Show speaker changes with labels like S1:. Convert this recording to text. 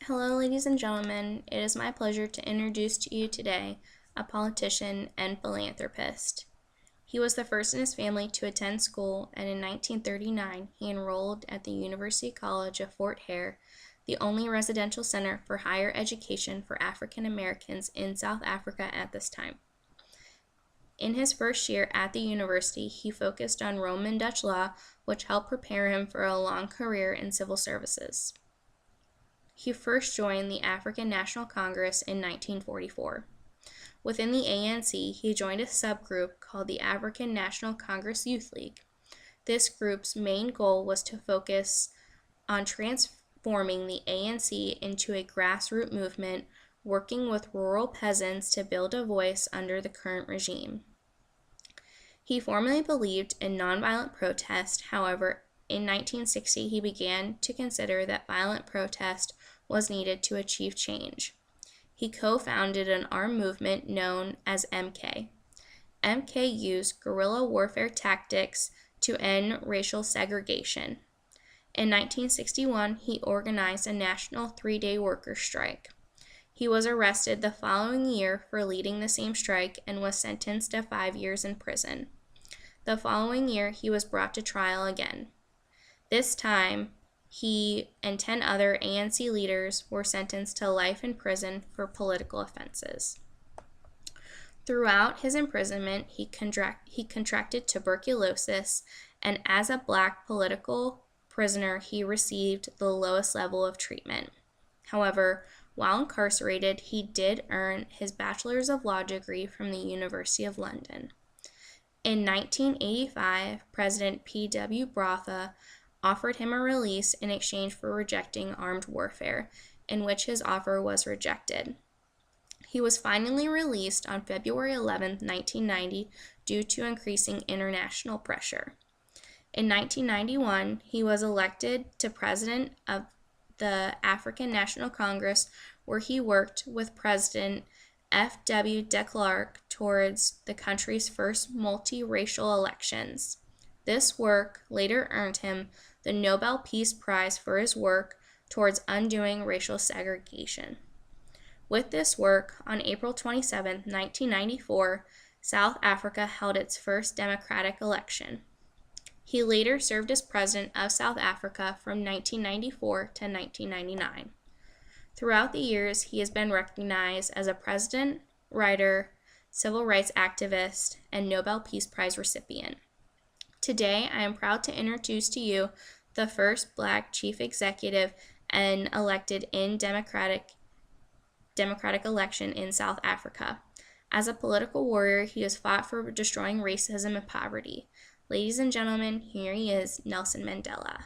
S1: Hello, ladies and gentlemen. It is my pleasure to introduce to you today a politician and philanthropist. He was the first in his family to attend school, and in 1939 he enrolled at the University College of Fort Hare, the only residential center for higher education for African Americans in South Africa at this time. In his first year at the university, he focused on Roman Dutch law, which helped prepare him for a long career in civil services. He first joined the African National Congress in 1944. Within the ANC, he joined a subgroup called the African National Congress Youth League. This group's main goal was to focus on transforming the ANC into a grassroots movement, working with rural peasants to build a voice under the current regime. He formerly believed in nonviolent protest. However, in 1960 he began to consider that violent protest was needed to achieve change. He co-founded an armed movement known as MK. MK used guerrilla warfare tactics to end racial segregation. In 1961, he organized a national 3-day worker strike. He was arrested the following year for leading the same strike and was sentenced to 5 years in prison. The following year, he was brought to trial again. This time, he and 10 other ANC leaders were sentenced to life in prison for political offenses. Throughout his imprisonment, he contracted tuberculosis, and as a black political prisoner, he received the lowest level of treatment. However, while incarcerated, he did earn his Bachelor's of Law degree from the University of London. In 1985, President P.W. Botha offered him a release in exchange for rejecting armed warfare, in which his offer was rejected. He was finally released on February 11, 1990, due to increasing international pressure. In 1991, he was elected to president of the African National Congress, where he worked with President F.W. de Klerk towards the country's first multiracial elections. This work later earned him the Nobel Peace Prize for his work towards undoing racial segregation. With this work, on April 27, 1994, South Africa held its first democratic election. He later served as president of South Africa from 1994 to 1999. Throughout the years, he has been recognized as a president, writer, civil rights activist, and Nobel Peace Prize recipient. Today, I am proud to introduce to you the first Black chief executive and elected in democratic election in South Africa. As a political warrior, he has fought for destroying racism and poverty. Ladies and gentlemen, here he is, Nelson Mandela.